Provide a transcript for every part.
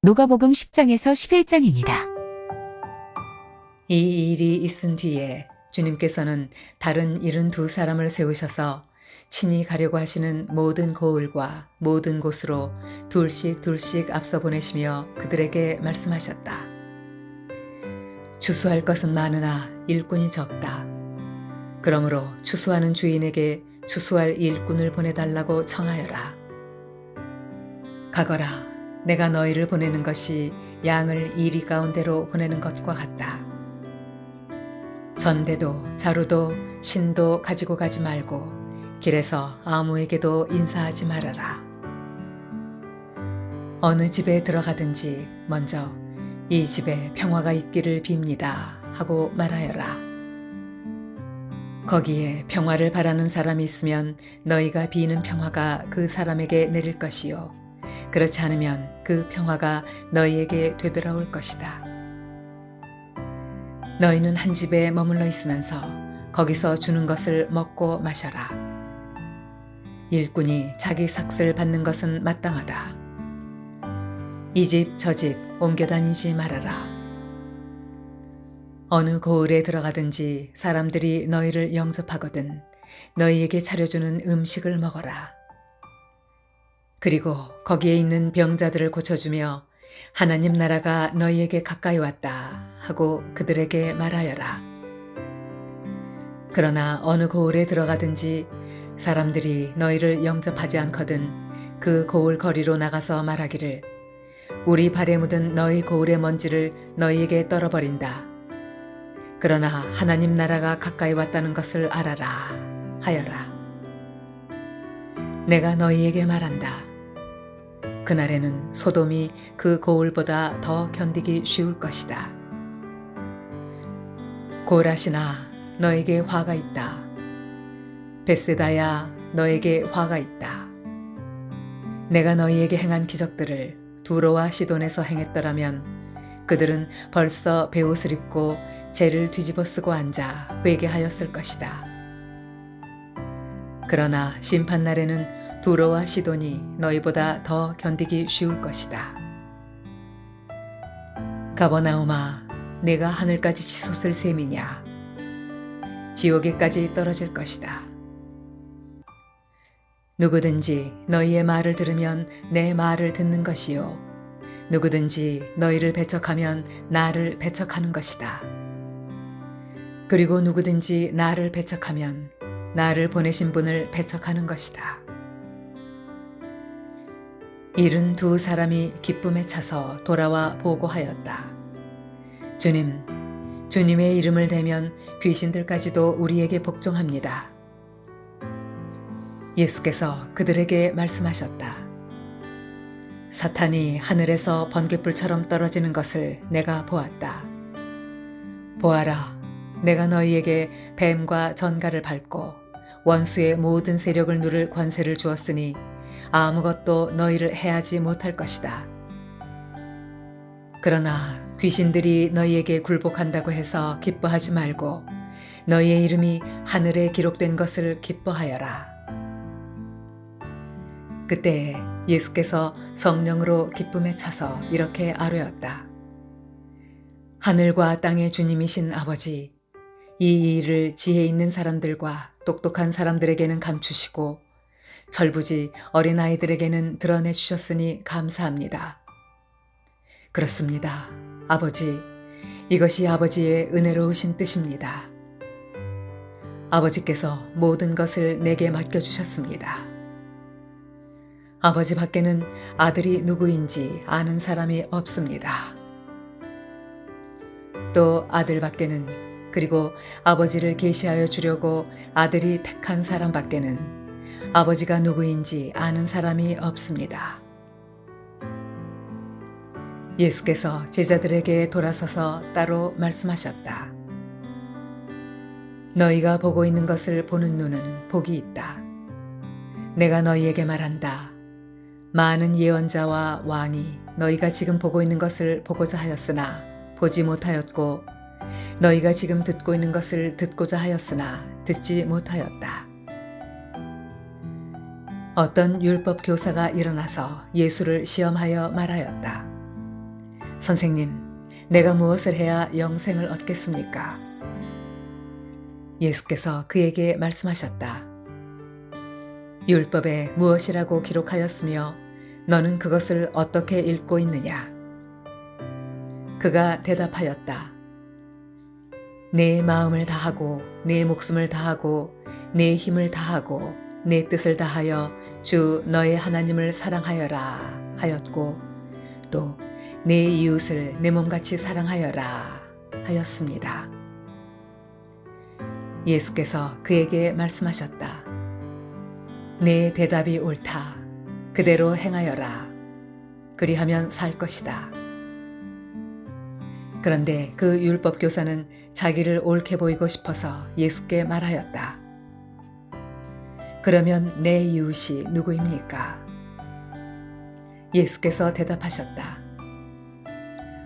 누가복음 10장에서 11장입니다. 이 일이 있은 뒤에 주님께서는 다른 72사람을 세우셔서 친히 가려고 하시는 모든 고을과 모든 곳으로 둘씩 앞서 보내시며 그들에게 말씀하셨다. 추수할 것은 많으나 일꾼이 적다. 그러므로 추수하는 주인에게 추수할 일꾼을 보내달라고 청하여라. 가거라. 내가 너희를 보내는 것이 양을 이리 가운데로 보내는 것과 같다. 전대도 자루도 신도 가지고 가지 말고 길에서 아무에게도 인사하지 말아라. 어느 집에 들어가든지 먼저 이 집에 평화가 있기를 빕니다 하고 말하여라. 거기에 평화를 바라는 사람이 있으면 너희가 비는 평화가 그 사람에게 내릴 것이요 그렇지 않으면 그 평화가 너희에게 되돌아올 것이다. 너희는 한 집에 머물러 있으면서 거기서 주는 것을 먹고 마셔라. 일꾼이 자기 삭슬 받는 것은 마땅하다. 이 집 저 집 옮겨 다니지 말아라. 어느 고을에 들어가든지 사람들이 너희를 영접하거든 너희에게 차려주는 음식을 먹어라. 그리고 거기에 있는 병자들을 고쳐주며 하나님 나라가 너희에게 가까이 왔다 하고 그들에게 말하여라. 그러나 어느 고을에 들어가든지 사람들이 너희를 영접하지 않거든 그 고을 거리로 나가서 말하기를 우리 발에 묻은 너희 고을의 먼지를 너희에게 떨어버린다. 그러나 하나님 나라가 가까이 왔다는 것을 알아라 하여라. 내가 너희에게 말한다. 그날에는 소돔이 그 고을보다 더 견디기 쉬울 것이다. 고라시나 너에게 화가 있다. 베세다야 너에게 화가 있다. 내가 너희에게 행한 기적들을 두로와 시돈에서 행했더라면 그들은 벌써 베옷을 입고 재를 뒤집어 쓰고 앉아 회개하였을 것이다. 그러나 심판날에는 두로와 시돈이 너희보다 더 견디기 쉬울 것이다. 가버나움아, 내가 하늘까지 치솟을 셈이냐? 지옥에까지 떨어질 것이다. 누구든지 너희의 말을 들으면 내 말을 듣는 것이요. 누구든지 너희를 배척하면 나를 배척하는 것이다. 그리고 누구든지 나를 배척하면 나를 보내신 분을 배척하는 것이다. 72사람이 기쁨에 차서 돌아와 보고하였다. 주님, 주님의 이름을 대면 귀신들까지도 우리에게 복종합니다. 예수께서 그들에게 말씀하셨다. 사탄이 하늘에서 번갯불처럼 떨어지는 것을 내가 보았다. 보아라, 내가 너희에게 뱀과 전갈을 밟고 원수의 모든 세력을 누를 권세를 주었으니 아무것도 너희를 해하지 못할 것이다. 그러나 귀신들이 너희에게 굴복한다고 해서 기뻐하지 말고 너희의 이름이 하늘에 기록된 것을 기뻐하여라. 그때 예수께서 성령으로 기쁨에 차서 이렇게 아뢰었다. 하늘과 땅의 주님이신 아버지, 이 일을 지혜 있는 사람들과 똑똑한 사람들에게는 감추시고 철부지 어린아이들에게는 드러내 주셨으니 감사합니다. 그렇습니다. 아버지, 이것이 아버지의 은혜로우신 뜻입니다. 아버지께서 모든 것을 내게 맡겨주셨습니다. 아버지 밖에는 아들이 누구인지 아는 사람이 없습니다. 또 아들 밖에는 그리고 아버지를 계시하여 주려고 아들이 택한 사람 밖에는 아버지가 누구인지 아는 사람이 없습니다. 예수께서 제자들에게 돌아서서 따로 말씀하셨다. 너희가 보고 있는 것을 보는 눈은 복이 있다. 내가 너희에게 말한다. 많은 예언자와 왕이 너희가 지금 보고 있는 것을 보고자 하였으나 보지 못하였고 너희가 지금 듣고 있는 것을 듣고자 하였으나 듣지 못하였다. 어떤 율법 교사가 일어나서 예수를 시험하여 말하였다. 선생님, 내가 무엇을 해야 영생을 얻겠습니까? 예수께서 그에게 말씀하셨다. 율법에 무엇이라고 기록하였으며 너는 그것을 어떻게 읽고 있느냐? 그가 대답하였다. 내 마음을 다하고 내 목숨을 다하고 내 힘을 다하고 내 뜻을 다하여 주 너의 하나님을 사랑하여라 하였고 또 내 이웃을 내 몸같이 사랑하여라 하였습니다. 예수께서 그에게 말씀하셨다. 내 대답이 옳다. 그대로 행하여라. 그리하면 살 것이다. 그런데 그 율법 교사는 자기를 옳게 보이고 싶어서 예수께 말하였다. 그러면 내 이웃이 누구입니까? 예수께서 대답하셨다.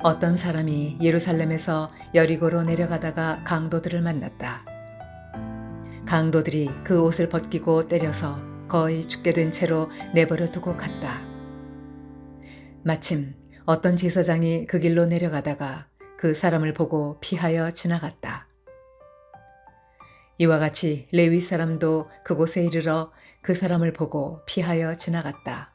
어떤 사람이 예루살렘에서 여리고로 내려가다가 강도들을 만났다. 강도들이 그 옷을 벗기고 때려서 거의 죽게 된 채로 내버려 두고 갔다. 마침 어떤 제사장이 그 길로 내려가다가 그 사람을 보고 피하여 지나갔다. 이와 같이 레위 사람도 그곳에 이르러 그 사람을 보고 피하여 지나갔다.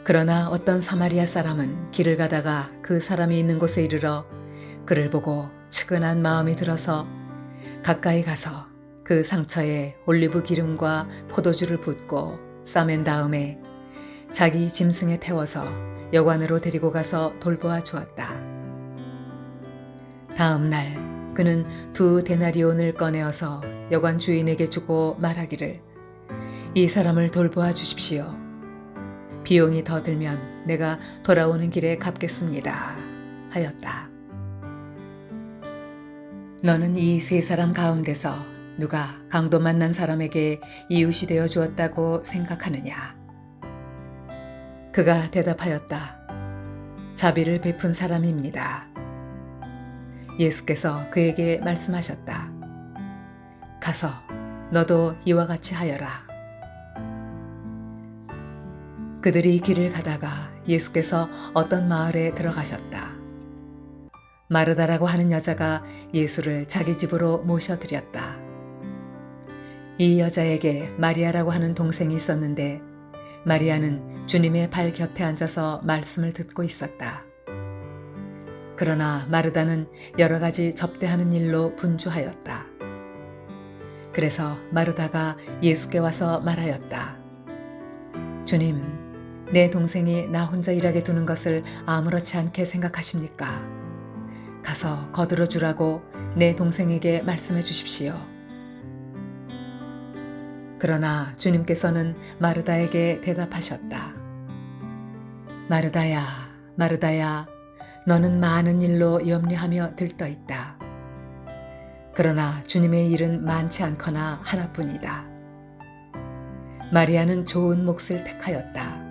그러나 어떤 사마리아 사람은 길을 가다가 그 사람이 있는 곳에 이르러 그를 보고 측은한 마음이 들어서 가까이 가서 그 상처에 올리브 기름과 포도주를 붓고 싸맨 다음에 자기 짐승에 태워서 여관으로 데리고 가서 돌보아 주었다. 다음 날 그는 2 데나리온을 꺼내어서 여관 주인에게 주고 말하기를 이 사람을 돌보아 주십시오. 비용이 더 들면 내가 돌아오는 길에 갚겠습니다. 하였다. 너는 이 3 사람 가운데서 누가 강도 만난 사람에게 이웃이 되어 주었다고 생각하느냐? 그가 대답하였다. 자비를 베푼 사람입니다. 예수께서 그에게 말씀하셨다. 가서 너도 이와 같이 하여라. 그들이 길을 가다가 예수께서 어떤 마을에 들어가셨다. 마르다라고 하는 여자가 예수를 자기 집으로 모셔드렸다. 이 여자에게 마리아라고 하는 동생이 있었는데 마리아는 주님의 발 곁에 앉아서 말씀을 듣고 있었다. 그러나 마르다는 여러 가지 접대하는 일로 분주하였다. 그래서 마르다가 예수께 와서 말하였다. 주님, 내 동생이 나 혼자 일하게 두는 것을 아무렇지 않게 생각하십니까? 가서 거들어 주라고 내 동생에게 말씀해 주십시오. 그러나 주님께서는 마르다에게 대답하셨다. 마르다야, 마르다야, 너는 많은 일로 염려하며 들떠 있다. 그러나 주님의 일은 많지 않거나 하나뿐이다. 마리아는 좋은 몫을 택하였다.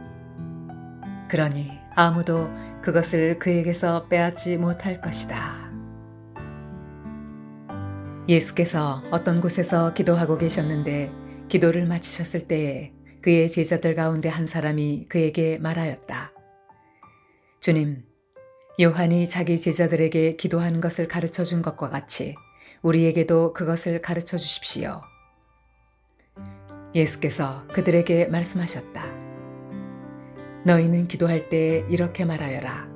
그러니 아무도 그것을 그에게서 빼앗지 못할 것이다. 예수께서 어떤 곳에서 기도하고 계셨는데 기도를 마치셨을 때에 그의 제자들 가운데 한 사람이 그에게 말하였다. 주님, 요한이 자기 제자들에게 기도하는 것을 가르쳐 준 것과 같이 우리에게도 그것을 가르쳐 주십시오. 예수께서 그들에게 말씀하셨다. 너희는 기도할 때 이렇게 말하여라.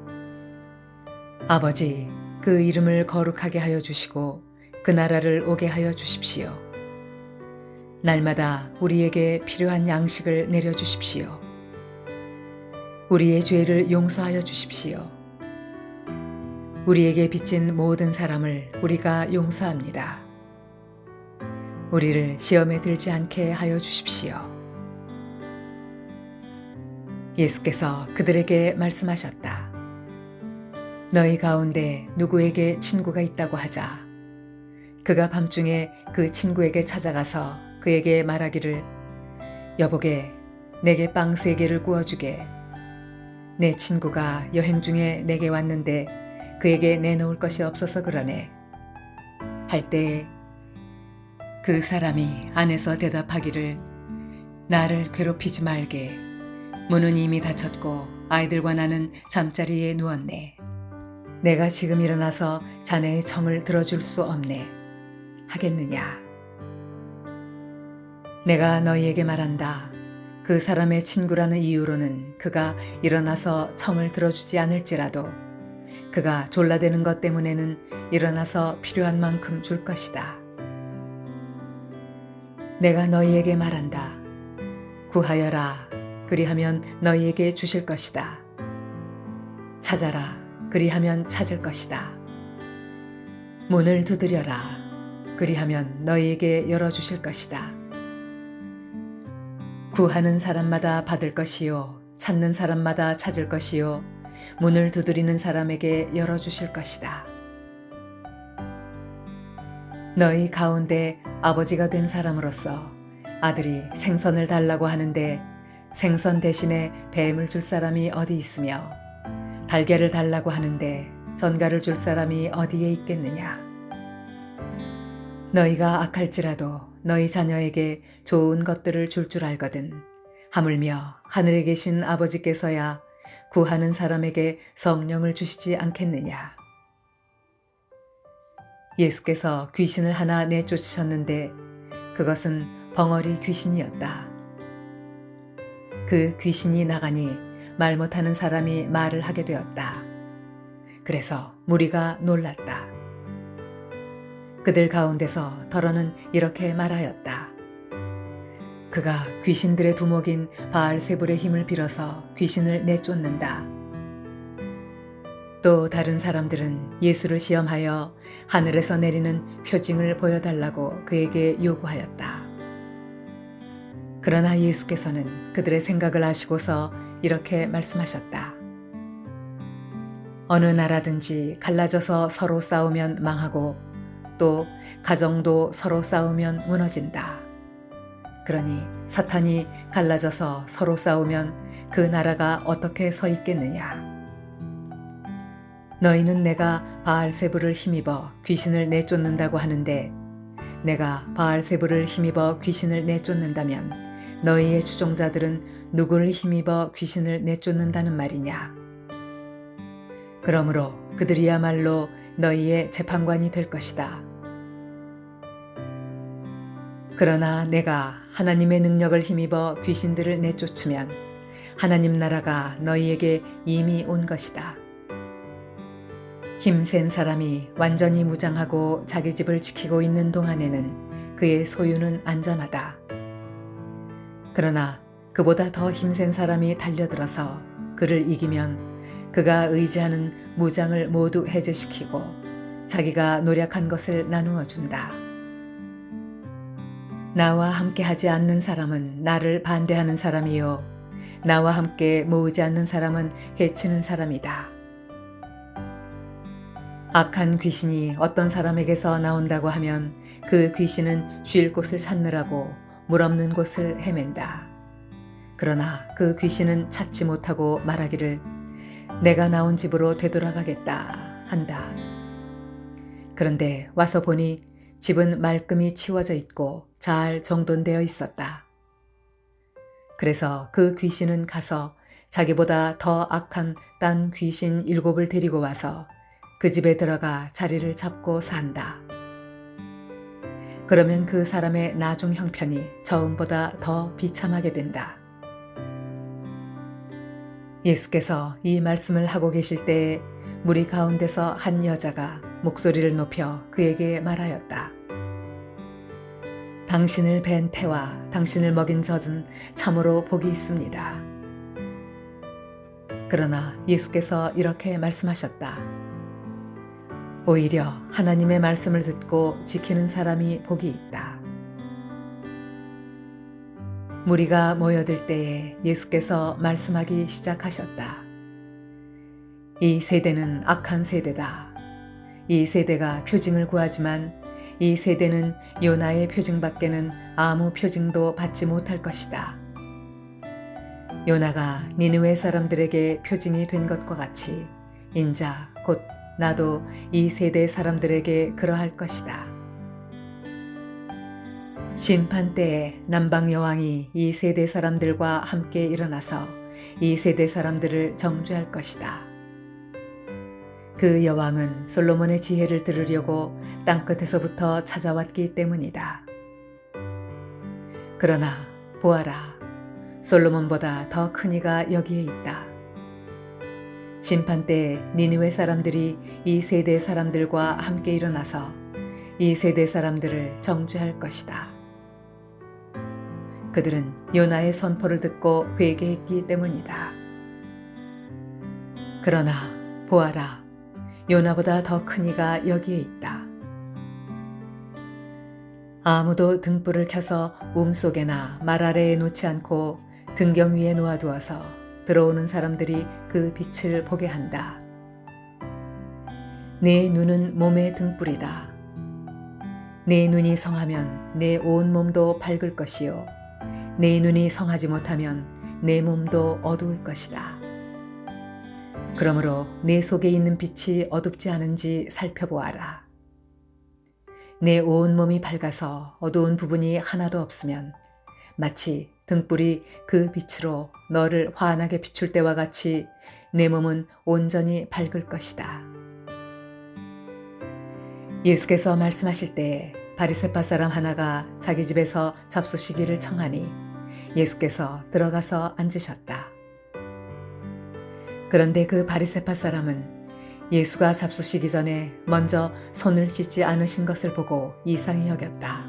아버지, 그 이름을 거룩하게 하여 주시고 그 나라를 오게 하여 주십시오. 날마다 우리에게 필요한 양식을 내려주십시오. 우리의 죄를 용서하여 주십시오. 우리에게 빚진 모든 사람을 우리가 용서합니다. 우리를 시험에 들지 않게 하여 주십시오. 예수께서 그들에게 말씀하셨다. 너희 가운데 누구에게 친구가 있다고 하자. 그가 밤중에 그 친구에게 찾아가서 그에게 말하기를 여보게 내게 빵 3개를 구워주게. 내 친구가 여행 중에 내게 왔는데 그에게 내놓을 것이 없어서 그러네. 할 때에 그 사람이 안에서 대답하기를 나를 괴롭히지 말게. 문은 이미 닫혔고 아이들과 나는 잠자리에 누웠네. 내가 지금 일어나서 자네의 청을 들어줄 수 없네. 하겠느냐? 내가 너희에게 말한다. 그 사람의 친구라는 이유로는 그가 일어나서 청을 들어주지 않을지라도 그가 졸라대는 것 때문에는 일어나서 필요한 만큼 줄 것이다. 내가 너희에게 말한다. 구하여라. 그리하면 너희에게 주실 것이다. 찾아라. 그리하면 찾을 것이다. 문을 두드려라. 그리하면 너희에게 열어주실 것이다. 구하는 사람마다 받을 것이요 찾는 사람마다 찾을 것이요 문을 두드리는 사람에게 열어주실 것이다. 너희 가운데 아버지가 된 사람으로서 아들이 생선을 달라고 하는데 생선 대신에 뱀을 줄 사람이 어디 있으며 달걀을 달라고 하는데 전갈을 줄 사람이 어디에 있겠느냐. 너희가 악할지라도 너희 자녀에게 좋은 것들을 줄 줄 알거든 하물며 하늘에 계신 아버지께서야 구하는 사람에게 성령을 주시지 않겠느냐. 예수께서 귀신을 하나 내쫓으셨는데 그것은 벙어리 귀신이었다. 그 귀신이 나가니 말 못하는 사람이 말을 하게 되었다. 그래서 무리가 놀랐다. 그들 가운데서 더러는 이렇게 말하였다. 그가 귀신들의 두목인 바알세불의 힘을 빌어서 귀신을 내쫓는다. 또 다른 사람들은 예수를 시험하여 하늘에서 내리는 표징을 보여달라고 그에게 요구하였다. 그러나 예수께서는 그들의 생각을 아시고서 이렇게 말씀하셨다. 어느 나라든지 갈라져서 서로 싸우면 망하고 또 가정도 서로 싸우면 무너진다. 그러니 사탄이 갈라져서 서로 싸우면 그 나라가 어떻게 서 있겠느냐. 너희는 내가 바알세불을 힘입어 귀신을 내쫓는다고 하는데 내가 바알세불을 힘입어 귀신을 내쫓는다면 너희의 추종자들은 누구를 힘입어 귀신을 내쫓는다는 말이냐. 그러므로 그들이야말로 너희의 재판관이 될 것이다. 그러나 내가 하나님의 능력을 힘입어 귀신들을 내쫓으면 하나님 나라가 너희에게 이미 온 것이다. 힘센 사람이 완전히 무장하고 자기 집을 지키고 있는 동안에는 그의 소유는 안전하다. 그러나 그보다 더 힘센 사람이 달려들어서 그를 이기면 그가 의지하는 무장을 모두 해제시키고 자기가 노력한 것을 나누어 준다. 나와 함께 하지 않는 사람은 나를 반대하는 사람이요 나와 함께 모으지 않는 사람은 해치는 사람이다. 악한 귀신이 어떤 사람에게서 나온다고 하면 그 귀신은 쉴 곳을 찾느라고 물 없는 곳을 헤맨다. 그러나 그 귀신은 찾지 못하고 말하기를 내가 나온 집으로 되돌아가겠다 한다. 그런데 와서 보니 집은 말끔히 치워져 있고 잘 정돈되어 있었다. 그래서 그 귀신은 가서 자기보다 더 악한 딴 귀신 7을 데리고 와서 그 집에 들어가 자리를 잡고 산다. 그러면 그 사람의 나중 형편이 처음보다 더 비참하게 된다. 예수께서 이 말씀을 하고 계실 때에 무리 가운데서 한 여자가 목소리를 높여 그에게 말하였다. 당신을 뵌 태와 당신을 먹인 젖은 참으로 복이 있습니다. 그러나 예수께서 이렇게 말씀하셨다. 오히려 하나님의 말씀을 듣고 지키는 사람이 복이 있다. 무리가 모여들 때에 예수께서 말씀하기 시작하셨다. 이 세대는 악한 세대다. 이 세대가 표징을 구하지만 이 세대는 요나의 표징밖에는 아무 표징도 받지 못할 것이다. 요나가 니느웨 사람들에게 표징이 된 것과 같이 인자 곧 나도 이 세대 사람들에게 그러할 것이다. 심판 때에 남방 여왕이 이 세대 사람들과 함께 일어나서 이 세대 사람들을 정죄할 것이다. 그 여왕은 솔로몬의 지혜를 들으려고 땅끝에서부터 찾아왔기 때문이다. 그러나 보아라, 솔로몬보다 더 큰 이가 여기에 있다. 심판 때 니느웨 사람들이 이 세대 사람들과 함께 일어나서 이 세대 사람들을 정죄할 것이다. 그들은 요나의 선포를 듣고 회개했기 때문이다. 그러나 보아라, 요나보다 더 큰 이가 여기에 있다. 아무도 등불을 켜서 움속에나 말 아래에 놓지 않고 등경 위에 놓아두어서 들어오는 사람들이 그 빛을 보게 한다. 내 눈은 몸의 등불이다. 내 눈이 성하면 내 온 몸도 밝을 것이요, 내 눈이 성하지 못하면 내 몸도 어두울 것이다. 그러므로 내 속에 있는 빛이 어둡지 않은지 살펴보아라. 내 온 몸이 밝아서 어두운 부분이 하나도 없으면 마치 등불이 그 빛으로 너를 환하게 비출 때와 같이 내 몸은 온전히 밝을 것이다. 예수께서 말씀하실 때 바리새파 사람 하나가 자기 집에서 잡수시기를 청하니 예수께서 들어가서 앉으셨다. 그런데 그 바리새파 사람은 예수가 잡수시기 전에 먼저 손을 씻지 않으신 것을 보고 이상히 여겼다.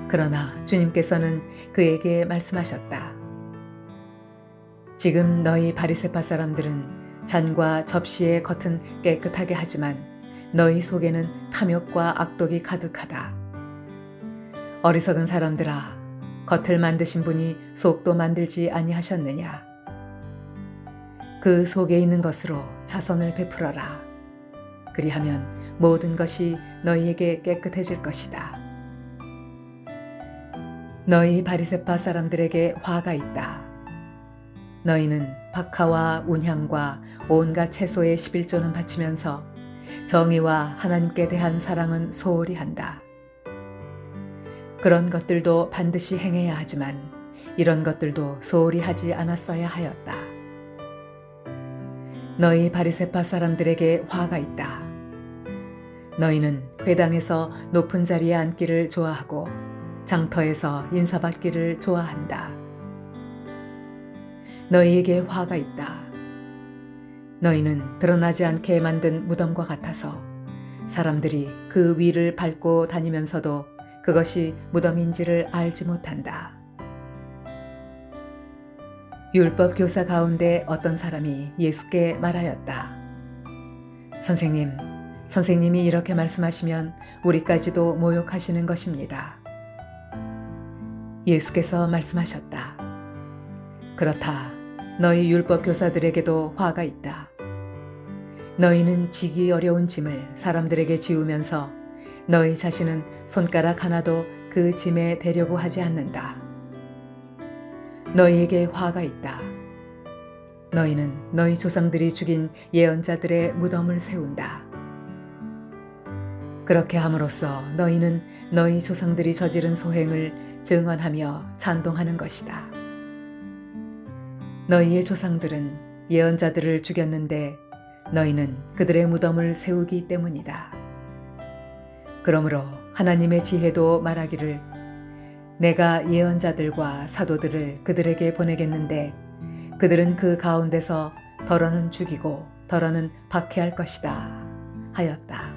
그러나 주님께서는 그에게 말씀하셨다. 지금 너희 바리새파 사람들은 잔과 접시의 겉은 깨끗하게 하지만 너희 속에는 탐욕과 악독이 가득하다. 어리석은 사람들아, 겉을 만드신 분이 속도 만들지 아니하셨느냐? 그 속에 있는 것으로 자선을 베풀어라. 그리하면 모든 것이 너희에게 깨끗해질 것이다. 너희 바리새파 사람들에게 화가 있다. 너희는 박하와 운향과 온갖 채소의 11조는 바치면서 정의와 하나님께 대한 사랑은 소홀히 한다. 그런 것들도 반드시 행해야 하지만 이런 것들도 소홀히 하지 않았어야 하였다. 너희 바리새파 사람들에게 화가 있다. 너희는 회당에서 높은 자리에 앉기를 좋아하고 장터에서 인사받기를 좋아한다. 너희에게 화가 있다. 너희는 드러나지 않게 만든 무덤과 같아서 사람들이 그 위를 밟고 다니면서도 그것이 무덤인지를 알지 못한다. 율법 교사 가운데 어떤 사람이 예수께 말하였다. 선생님, 선생님이 이렇게 말씀하시면 우리까지도 모욕하시는 것입니다. 예수께서 말씀하셨다. 그렇다. 너희 율법 교사들에게도 화가 있다. 너희는 지기 어려운 짐을 사람들에게 지우면서 너희 자신은 손가락 하나도 그 짐에 대려고 하지 않는다. 너희에게 화가 있다. 너희는 너희 조상들이 죽인 예언자들의 무덤을 세운다. 그렇게 함으로써 너희는 너희 조상들이 저지른 소행을 증언하며 찬동하는 것이다. 너희의 조상들은 예언자들을 죽였는데 너희는 그들의 무덤을 세우기 때문이다. 그러므로 하나님의 지혜도 말하기를 내가 예언자들과 사도들을 그들에게 보내겠는데 그들은 그 가운데서 덜어는 죽이고 덜어는 박해할 것이다 하였다.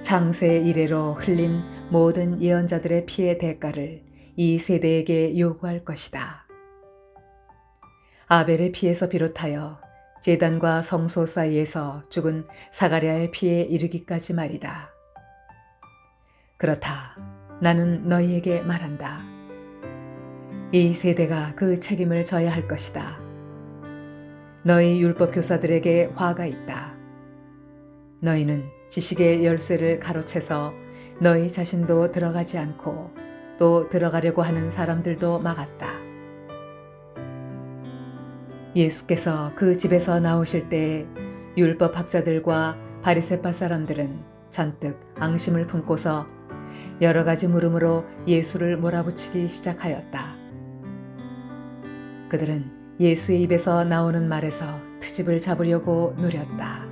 창세 이래로 흘린 모든 예언자들의 피의 대가를 이 세대에게 요구할 것이다. 아벨의 피에서 비롯하여 제단과 성소 사이에서 죽은 사가랴의 피에 이르기까지 말이다. 그렇다. 나는 너희에게 말한다. 이 세대가 그 책임을 져야 할 것이다. 너희 율법 교사들에게 화가 있다. 너희는 지식의 열쇠를 가로채서 너희 자신도 들어가지 않고 또 들어가려고 하는 사람들도 막았다. 예수께서 그 집에서 나오실 때 율법학자들과 바리새파 사람들은 잔뜩 앙심을 품고서 여러 가지 물음으로 예수를 몰아붙이기 시작하였다. 그들은 예수의 입에서 나오는 말에서 트집을 잡으려고 노렸다.